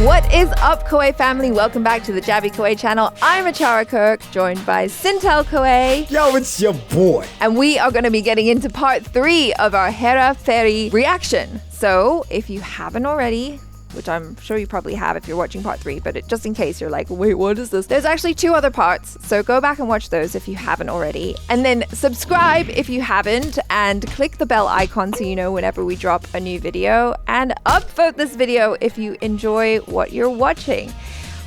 What is up, KOAY family? Welcome back to the Jaby KOAY channel. I'm ACHARA KIRK, joined by SYNTELL KOAY. Yo, it's your boy. And we are going to be getting into part 3 of our HERA PHERI reaction. So, if you haven't already, which I'm sure you probably have if you're watching part 3, but just in case you're like, wait, what is this? There's actually 2 other parts, so go back and watch those if you haven't already. And then subscribe if you haven't, and click the bell icon so you know whenever we drop a new video, and upvote this video if you enjoy what you're watching.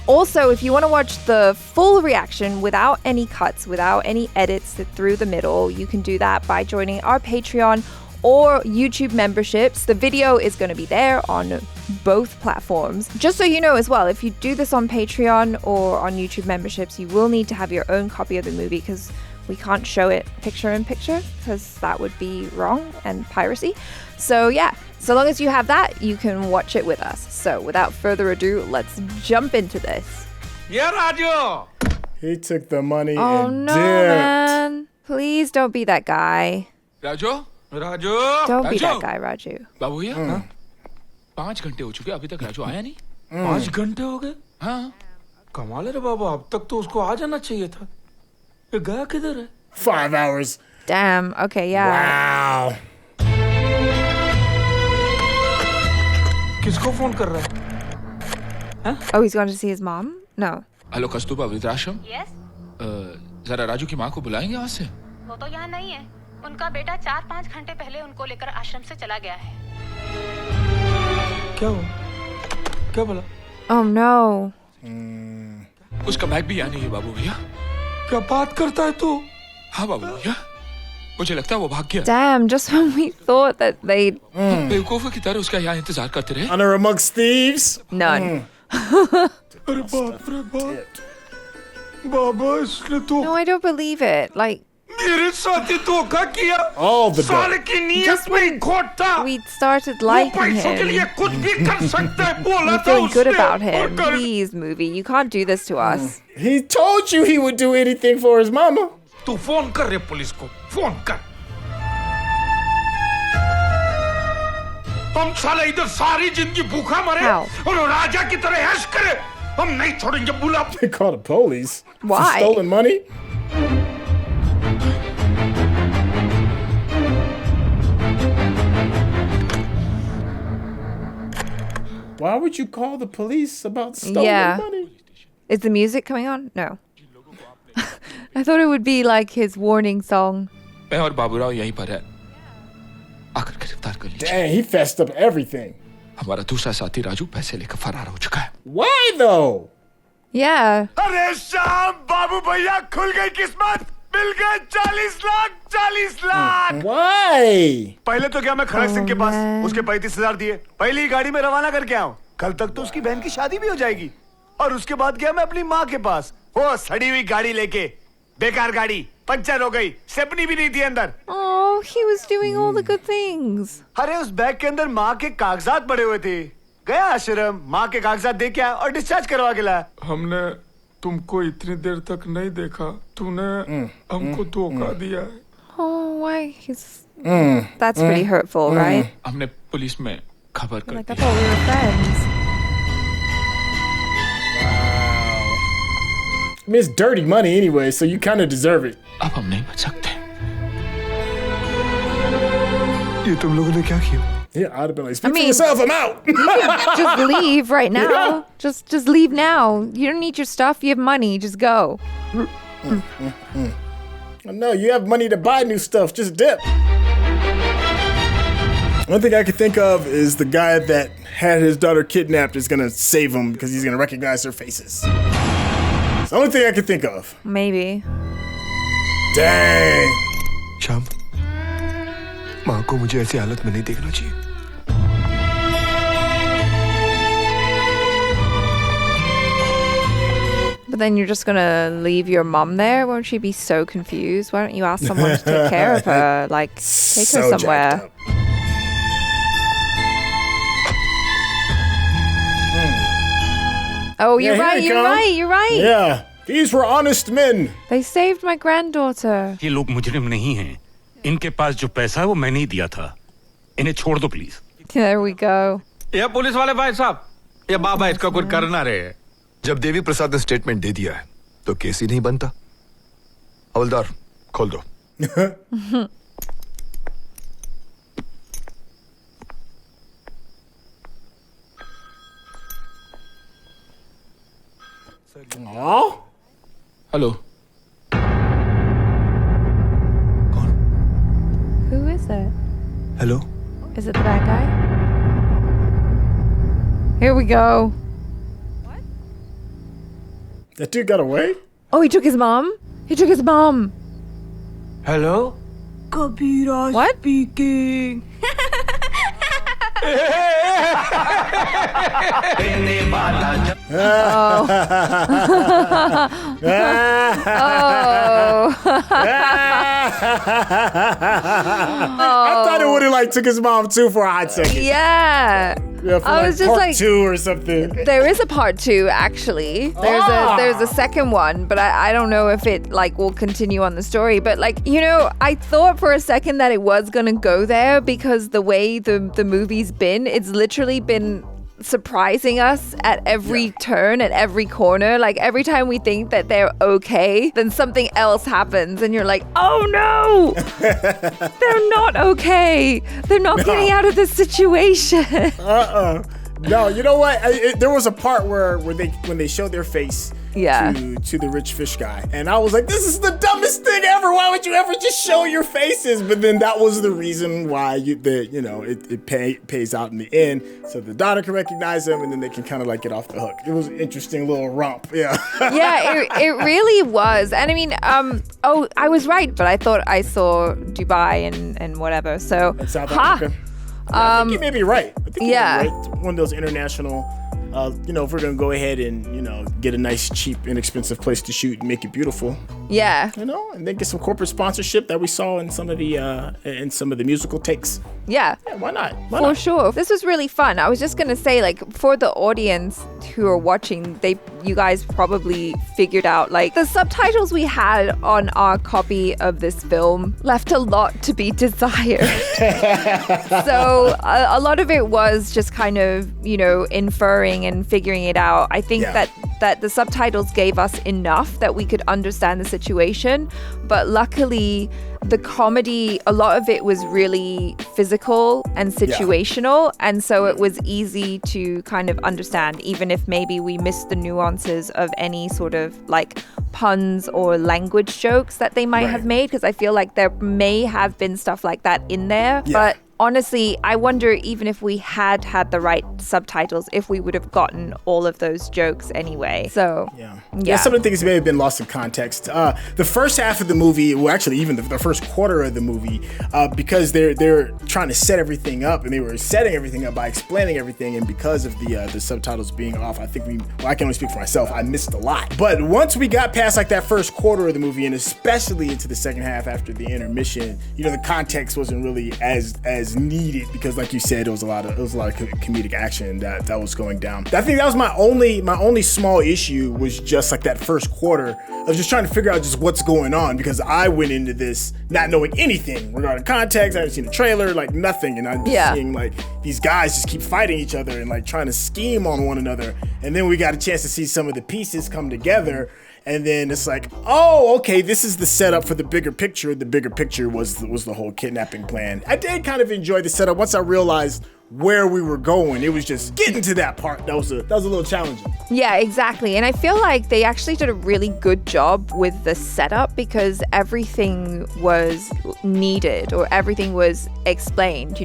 Also, if you want to watch the full reaction without any cuts, without any edits through the middle, you can do that by joining our Patreon or YouTube memberships. The video is going to be there on both platforms. Just so you know as well, if you do this on Patreon or on YouTube memberships, you will need to have your own copy of the movie because we can't show it picture in picture because that would be wrong and piracy. So yeah, so long as you have that, you can watch it with us. So without further ado, let's jump into this. Yeah, Raju! He took the money Oh and no, dipped. man. Please don't be that guy. Raju? Raju? Don't be that guy, Raju. बाबू भैया 5 घंटे हो चुके अभी तक राजू आया नहीं 5 घंटे हो गए हाँ कमाल है रे बाबा अब तक तो उसको आ जाना चाहिए था ये गया किधर है 5 hours. Damn. Okay, yeah. Wow. किसको फोन कर रहा है Oh, he's going to see his mom? No. Hello Kasturba वृद्धाश्रम यस जरा राजू की माँ को बुलाएंगे वहाँ से वो तो यहाँ नहीं है उनका बेटा 4-5 घंटे पहले उनको लेकर आश्रम से चला गया है क्या हुआ क्या बोला Oh no. उसका बैग भी यहाँ नहीं है बाबू भैया क्या बात करता है तू हाँ बाबू भैया मुझे लगता है वो भाग गया Damn, just when we thought that they'd... बेवकूफों की तरह उसका यहाँ इंतजार करते रहे Honor amongst thieves. None. अरे बाप रे बाप बाबा इसने तो No, I don't believe it. Like, मेरे साथ ही धोखा किया All the साल dough. की नीयत में खोट था we started वो liking पैसों के लिए him. कुछ भी कर सकता है बोला We था feeling good उसने about और him. कर Please, movie, you can't do this to us. He told you he would do anything for his mama. तू फोन कर रे पुलिस को फोन कर हम साला इधर सारी जिंदगी भूखा मरे How? और राजा की तरह ऐश करे हम नहीं छोड़ेंगे बुला They called the police. Why? For stolen money? Why would you call the police about stolen Yeah. money? Is the music coming on? No. I thought it would be like his warning song. मैं और बाबूराव यहीं पर है आकर गिरफ्तार कर लीजिए Dang, he fessed up everything. हमारा दूसरा साथी राजू पैसे लेकर फरार हो चुका है Why though? Yeah. अरे शाम बाबू भैया खुल गई किस्मत मिल गए 40 लाख Why? पहले तो क्या मैं खड़क सिंह के पास man. उसके 35,000 दिए पहली ही गाड़ी में रवाना करके आऊं कल तक तो उसकी बहन की शादी भी हो जाएगी और उसके बाद गया मैं अपनी माँ के पास वो सड़ी हुई गाड़ी लेके बेकार गाड़ी पंचर हो गई स्टेपनी भी नहीं थी अंदर Oh, he was doing all the good things. अरे उस बैग के अंदर माँ के कागजात पड़े हुए थे गया आश्रम माँ के कागजात दे के आया और डिस्चार्ज करवा के लाया हमने तुमको इतनी देर तक नहीं देखा तूने हमको धोखा दिया है Oh, why? That's pretty hurtful, right? हमने पुलिस में खबर कर Like, I the thought we were friends. I mean, it's dirty money anyway, so you kind of deserve it. अब हम नहीं बच सकते ये तुम लोगों ने क्या किया Yeah, I'd have been like, speak mean- for yourself, I'm out. Just leave right now. Yeah. Just leave now. You don't need your stuff. You have money. Just go. No, you have money to buy new stuff. Just dip. One thing I can think of is the guy that had his daughter kidnapped is gonna save him because he's gonna recognize their faces. It's the only thing I can think of. Maybe. Dang. शाम माँ को मुझे ऐसी हालत में नहीं देखना चाहिए But then you're just gonna leave your mom there? Won't she be so confused? Why don't you ask someone to take care of her? Like, take her So jacked somewhere. up. Oh, Yeah, you're here right. they You're come. right. You're right. Yeah, these were honest men. They saved my granddaughter. ये लोग मुजरिम नहीं हैं। इनके पास जो पैसा है वो मैंने ही दिया था। इन्हें छोड़ दो प्लीज। There we go. ये पुलिस वाले भाई साहब या बाबा इसका कुछ करना रहे। जब देवी प्रसाद ने स्टेटमेंट दे दिया है तो केस ही नहीं बनता। हवलदार खोल दो। Hello. Who is it? Hello. Is it the bad guy? Here we go. That dude got away? Oh, he took his mom? He took his mom. Hello. What? Speaking. I thought it would have like took his mom too for a hot second. Yeah. Yeah, for I like was just part like, 2 or something. there is a part 2 actually. There's a second one, but I don't know if it like will continue on the story. But like, you know, I thought for a second that it was gonna go there because the way the movie's been, it's literally been surprising us at every turn, at every corner. Like every time we think that they're okay, then something else happens and you're like, oh no, they're not okay. They're not getting out of this situation. No, you know what? There was a part where when they showed their face Yeah. to the rich fish guy, and I was like, this is the dumbest thing ever. Why would you ever just show your faces? But then that was the reason why it pays out in the end, so the daughter can recognize them, and then they can kind of like get off the hook. It was an interesting little romp. Yeah. Yeah, it really was. And I mean, I was right, but I thought I saw Dubai and whatever. So, And South Africa. I think you may be right. I think you may be right. One of those international, if we're going to go ahead and, get a nice, cheap, inexpensive place to shoot and make it beautiful. Yeah. And then get some corporate sponsorship that we saw in some of the musical takes. Yeah. Yeah, why not? For sure. This was really fun. I was just going to say, like, for the audience who are watching, you guys probably figured out, like, the subtitles we had on our copy of this film left a lot to be desired. So a lot of it was just kind of, inferring and figuring it out. I think that the subtitles gave us enough that we could understand the situation. But luckily, the comedy, a lot of it was really physical and situational. And so it was easy to kind of understand, even if maybe we missed the nuances of any sort of like puns or language jokes that they might have made. Because I feel like there may have been stuff like that in there. Yeah. But honestly, I wonder even if we had the right subtitles, if we would have gotten all of those jokes anyway. So, yeah, some of the things may have been lost in context. The first half of the movie, well, actually, even the first quarter of the movie, because they're trying to set everything up, and they were setting everything up by explaining everything, and because of the subtitles being off, I think I can only speak for myself, I missed a lot. But once we got past like that first quarter of the movie, and especially into the second half after the intermission, the context wasn't really as needed, because like you said, it was a lot of comedic action that was going down. I think that was my only small issue, was just like that first quarter of just trying to figure out just what's going on, because I went into this not knowing anything regarding context. I hadn't seen a trailer, like nothing, and I'm just seeing like these guys just keep fighting each other and like trying to scheme on one another, and then we got a chance to see some of the pieces come together. And then it's like, oh, okay, this is the setup for the bigger picture. The bigger picture was the whole kidnapping plan. I did kind of enjoy the setup once I realized where we were going. It was just getting to that part that was a little challenging. Yeah, exactly. And I feel like they actually did a really good job with the setup, because everything was needed, or everything was explained,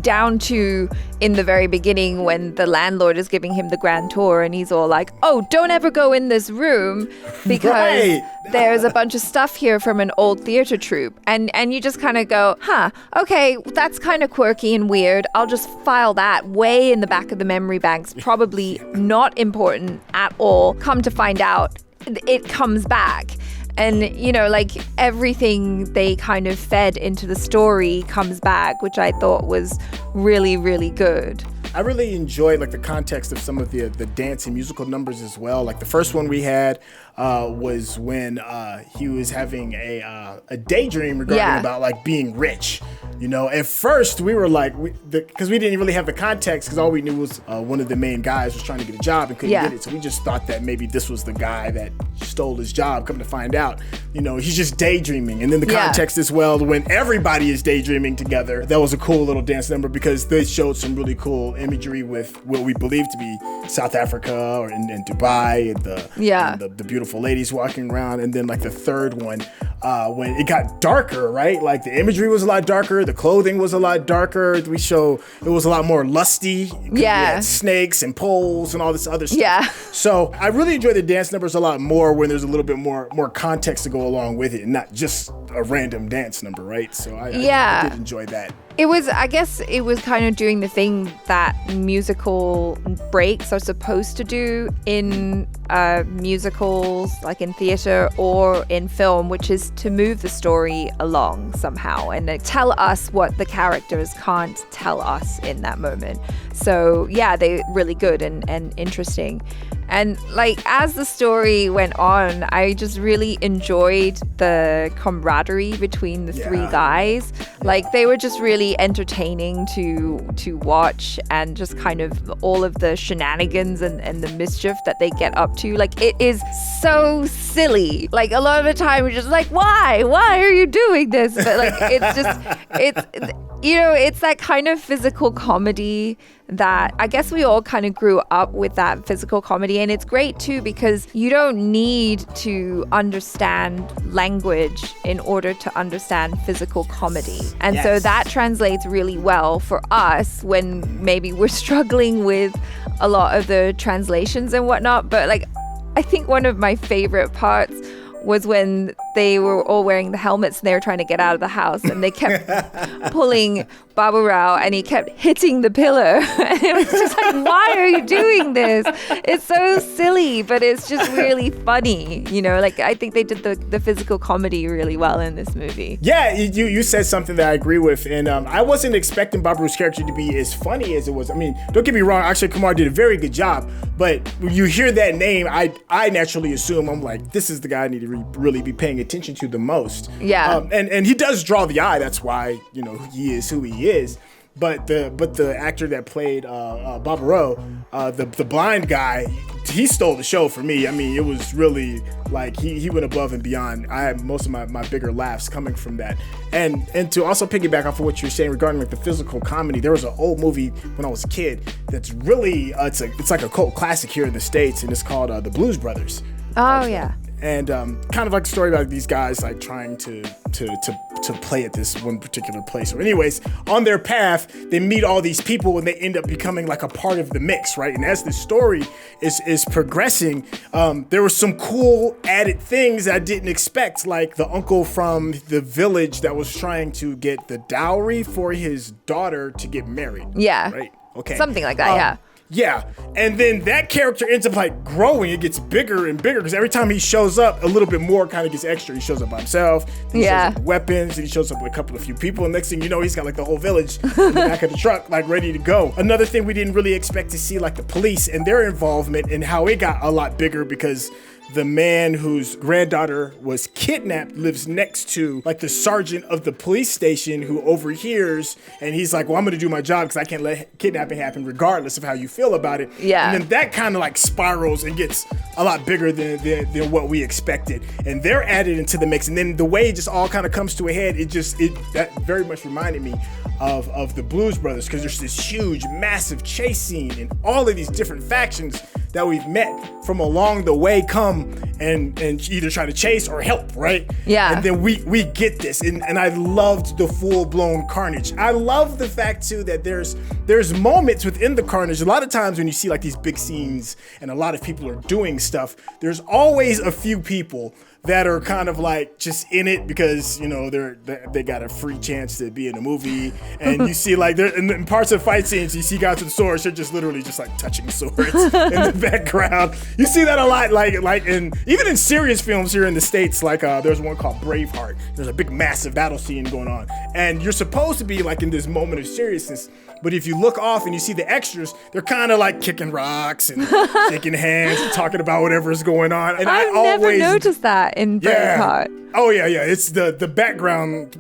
down to in the very beginning when the landlord is giving him the grand tour and he's all like, oh, don't ever go in this room because there's a bunch of stuff here from an old theater troupe. And you just kind of go, okay, that's kind of quirky and weird. I'll just file that way in the back of the memory banks. Probably not important at all. Come to find out, it comes back. And, like everything they kind of fed into the story comes back, which I thought was really, really good. I really enjoyed like the context of some of the dance and musical numbers as well. Like the first one we had was when he was having a daydream regarding about like being rich. You know, at first we were like, because we didn't really have the context, because all we knew was one of the main guys was trying to get a job and couldn't get it. So we just thought that maybe this was the guy that stole his job. Come to find out, you know, he's just daydreaming. And then the context as well, when everybody is daydreaming together, that was a cool little dance number because they showed some really cool imagery with what we believe to be South Africa or in Dubai and the beautiful ladies walking around. And then like the third one, when it got darker, right? Like the imagery was a lot darker. The clothing was a lot darker. It was a lot more lusty. We had snakes and poles and all this other stuff. Yeah. So I really enjoy the dance numbers a lot more when there's a little bit more context to go along with it and not just a random dance number, right? So I did enjoy that. I guess it was kind of doing the thing that musical breaks are supposed to do in musicals, like in theater or in film, which is to move the story along somehow and tell us what the characters can't tell us in that moment. So yeah, they're really good and interesting. And like as the story went on, I just really enjoyed the camaraderie between the three guys. Like they were just really entertaining to watch, and just kind of all of the shenanigans and the mischief that they get up to. Like it is so silly. Like a lot of the time we're just like, why are you doing this? But like it's you know, it's that kind of physical comedy that I guess we all kind of grew up with, that physical comedy. And it's great too because you don't need to understand language in order to understand physical comedy. And so that translates really well for us when maybe we're struggling with a lot of the translations and whatnot. But like, I think one of my favorite parts was when they were all wearing the helmets and they were trying to get out of the house, and they kept pulling Babu Rao and he kept hitting the pillar. And it was just like, why are you doing this? It's so silly, but it's just really funny. You know, like I think they did the physical comedy really well in this movie. Yeah, you said something that I agree with. And I wasn't expecting Babu's character to be as funny as it was. I mean, don't get me wrong, Akshay Kumar did a very good job. But when you hear that name, I naturally assume, I'm like, this is the guy I need to really be paying attention to the most. Yeah. And he does draw the eye. That's why, you know, he is who he is. But the actor that played Babu Rao, the blind guy, he stole the show for me. I mean, it was really like he went above and beyond. I had most of my bigger laughs coming from that. And to also piggyback off of what you're saying regarding like the physical comedy, there was an old movie when I was a kid that's really it's like a cult classic here in the States, and it's called The Blues Brothers. Oh yeah. And kind of like a story about these guys like trying to play at this one particular place. So anyways, on their path, they meet all these people and they end up becoming like a part of the mix, right? And as the story is progressing, there were some cool added things that I didn't expect, like the uncle from the village that was trying to get the dowry for his daughter to get married. Yeah. Right? Okay. Something like that, yeah. Yeah, and then that character ends up like growing. It gets bigger and bigger because every time he shows up, a little bit more kind of gets extra. He shows up by himself, he shows up with weapons, and he shows up with a few people. And next thing you know, he's got like the whole village in the back of the truck, like ready to go. Another thing we didn't really expect to see, like the police and their involvement and how it got a lot bigger, because the man whose granddaughter was kidnapped lives next to like the sergeant of the police station, who overhears, and he's like, well, I'm gonna do my job because I can't let kidnapping happen regardless of how you feel about it. Yeah. And then that kind of like spirals and gets a lot bigger than what we expected. And they're added into the mix. And then the way it just all kind of comes to a head, that very much reminded me of the Blues Brothers, because there's this huge, massive chase scene and all of these different factions that we've met from along the way come and either try to chase or help, right? Yeah. And then we get this, and I loved the full-blown carnage. I love the fact too that there's moments within the carnage. A lot of times when you see like these big scenes and a lot of people are doing stuff, there's always a few people that are kind of like just in it because, you know, they got a free chance to be in a movie. And you see like in parts of fight scenes, you see guys with swords, they're just literally just like touching swords in the background. You see that a lot, like even in serious films here in the States, like there's one called Braveheart. There's a big massive battle scene going on. And you're supposed to be like in this moment of seriousness. But if you look off and you see the extras, they're kind of like kicking rocks and shaking hands and talking about whatever's going on. And I've never noticed that in Braveheart. Oh, yeah. It's the background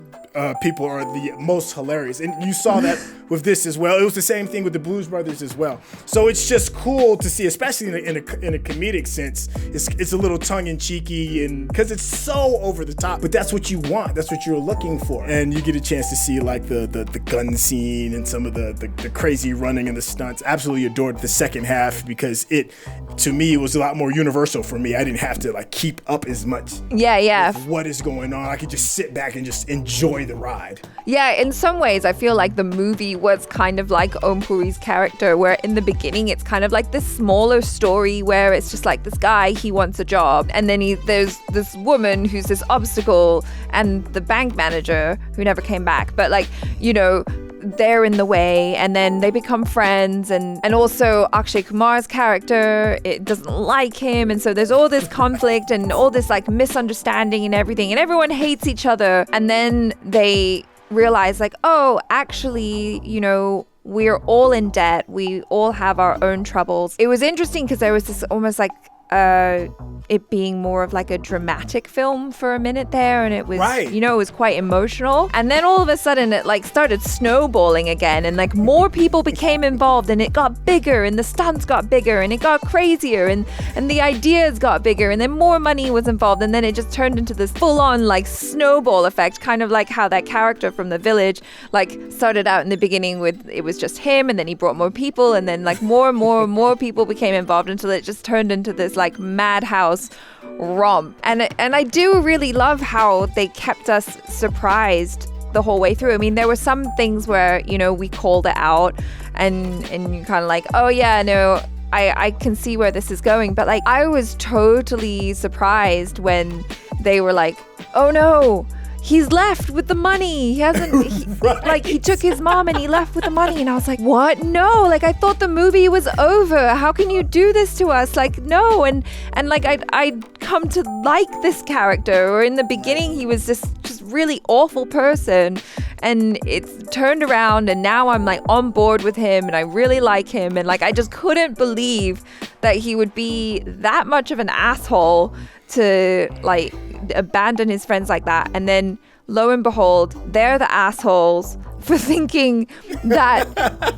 people are the most hilarious. And you saw that with this as well. It was the same thing with the Blues Brothers as well. So it's just cool to see, especially in a comedic sense. It's a little tongue-in-cheeky and because it's so over the top. But that's what you want. That's what you're looking for. And you get a chance to see like the gun scene and some of the crazy running and the stunts. Absolutely adored the second half because it, to me, was a lot more universal for me. I didn't have to like keep up as much. Yeah. With what is going on. I could just sit back and just enjoy the ride. Yeah, in some ways, I feel like the movie was kind of like Om Puri's character, where in the beginning, it's kind of like this smaller story where it's just like this guy, he wants a job. And then there's this woman who's this obstacle and the bank manager who never came back. But like, you know, they're in the way and then they become friends and also Akshay Kumar's character, it doesn't like him, and so there's all this conflict and all this like misunderstanding and everything, and everyone hates each other, and then they realize like, oh, actually, you know, we're all in debt, we all have our own troubles. It was interesting because there was this almost like it being more of like a dramatic film for a minute there, and it was you know, it was quite emotional, and then all of a sudden it like started snowballing again, and like more people became involved, and it got bigger, and the stunts got bigger, and it got crazier, and the ideas got bigger, and then more money was involved, and then it just turned into this full-on like snowball effect, kind of like how that character from The Village like started out in the beginning with it was just him, and then he brought more people, and then like more and more people became involved until it just turned into this like madhouse romp. And I do really love how they kept us surprised the whole way through. I mean, there were some things where, you know, we called it out and you're kind of like, oh yeah, no, I can see where this is going. But like, I was totally surprised when they were like, oh no, he's left with the money. He hasn't, like, he took his mom and he left with the money. And I was like, what? No, like, I thought the movie was over. How can you do this to us? Like, no. And like, I'd come to like this character, or in the beginning, he was just really awful person. And it's turned around, and now I'm like on board with him, and I really like him. And like, I just couldn't believe that he would be that much of an asshole to like abandon his friends like that. And then lo and behold, they're the assholes for thinking that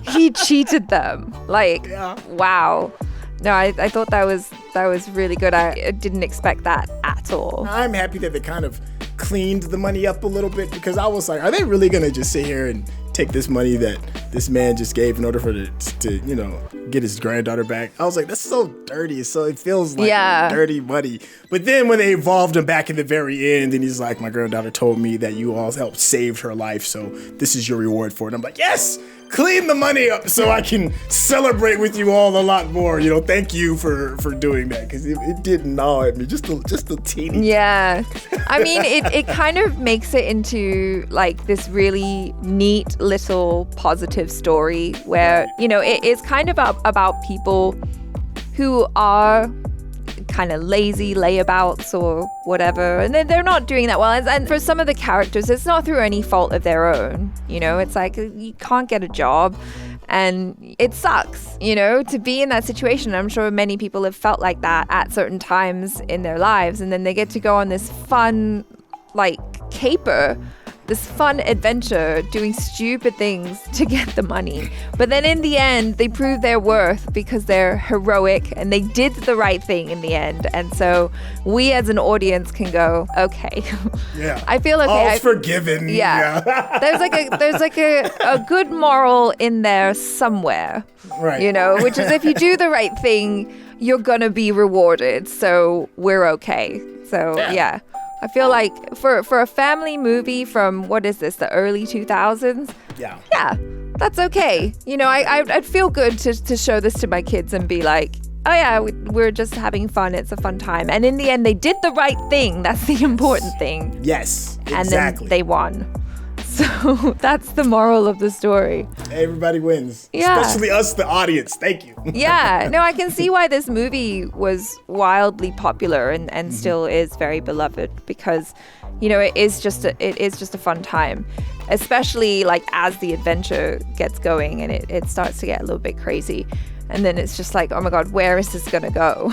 he cheated them. Like, wow. No, I thought that was really good. I didn't expect that at all. I'm happy that they kind of cleaned the money up a little bit, because I was like, are they really gonna just sit here and take this money that this man just gave in order for to you know, get his granddaughter back? I was like, that's so dirty. So it feels like dirty money. But then when they involved him back in the very end, and he's like, my granddaughter told me that you all helped save her life, so this is your reward for it. I'm like, yes, clean the money up so I can celebrate with you all a lot more. You know, thank you for doing that, because it did gnaw at me just a teeny. Yeah, I mean, it kind of makes it into like this really neat little positive story where, you know, it is kind of about people who are kind of lazy layabouts or whatever, and they're not doing that well. And for some of the characters, it's not through any fault of their own. You know, it's like you can't get a job, and it sucks, you know, to be in that situation. I'm sure many people have felt like that at certain times in their lives, and then they get to go on this fun, like, caper, this fun adventure doing stupid things to get the money. But then in the end, they prove their worth because they're heroic and they did the right thing in the end. And so we as an audience can go, okay. Yeah. I feel okay. All's forgiven. Yeah. There's like a good moral in there somewhere. Right. You know, which is if you do the right thing, you're gonna be rewarded. So we're okay. So yeah. I feel like for a family movie from, what is this, the early 2000s? Yeah, that's okay. You know, I'd feel good to show this to my kids and be like, oh yeah, we're just having fun. It's a fun time. And in the end, they did the right thing. That's the important thing. Yes, exactly. And then they won. So that's the moral of the story. Everybody wins. Yeah. Especially us, the audience. Thank you. Yeah. No, I can see why this movie was wildly popular and still is very beloved because, it is just a fun time, especially like as the adventure gets going and it starts to get a little bit crazy. And then it's just like, oh my God, where is this going to go?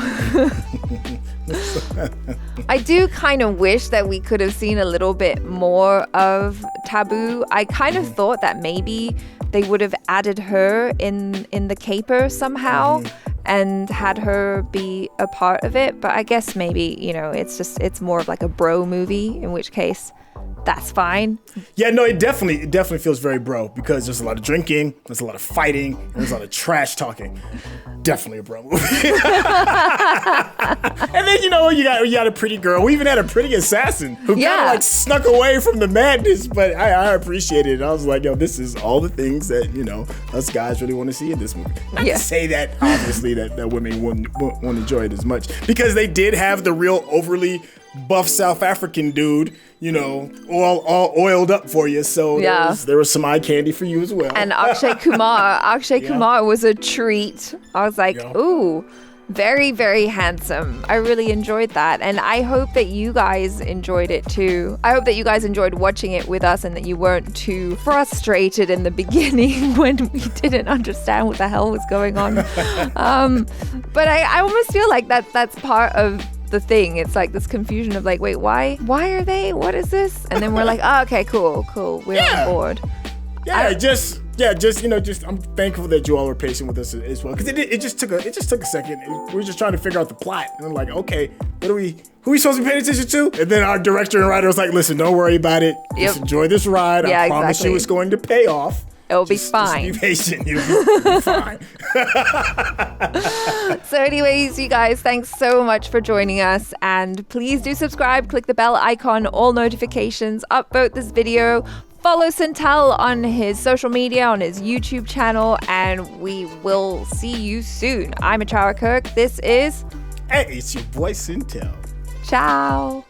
I do kind of wish that we could have seen a little bit more of Taboo. I kind of thought that maybe they would have added her in the caper somehow and had her be a part of it. But I guess maybe, it's more of like a bro movie, in which case that's fine. Yeah, no, it definitely feels very bro because there's a lot of drinking, there's a lot of fighting, and there's a lot of trash talking. Definitely a bro movie. And then you got a pretty girl. We even had a pretty assassin who kind of like snuck away from the madness, but I appreciated it. I was like, yo, this is all the things that us guys really want to see in this movie. Not to say that obviously that women won't enjoy it as much because they did have the real overly buff South African dude, all oiled up for you. So there was some eye candy for you as well. And Akshay Kumar was a treat. I was like, ooh, very, very handsome. I really enjoyed that. And I hope that you guys enjoyed it too. I hope that you guys enjoyed watching it with us and that you weren't too frustrated in the beginning when we didn't understand what the hell was going on. But I almost feel like that's part of the thing. It's like this confusion of like, wait, why are they? What is this? And then we're like, oh, okay, cool. We're on board. I'm thankful that you all were patient with us as well because it just took a second. We were just trying to figure out the plot, and I'm like, okay, who are we supposed to be paying attention to? And then our director and writer was like, listen, don't worry about it. Just enjoy this ride. I promise you, it's going to pay off. It'll be fine. Just be patient. You'll be fine. So anyways, you guys, thanks so much for joining us. And please do subscribe, click the bell icon, all notifications, upvote this video, follow SYNTELL on his social media, on his YouTube channel, and we will see you soon. I'm ACHARA KIRK. This is... Hey, it's your boy SYNTELL. Ciao.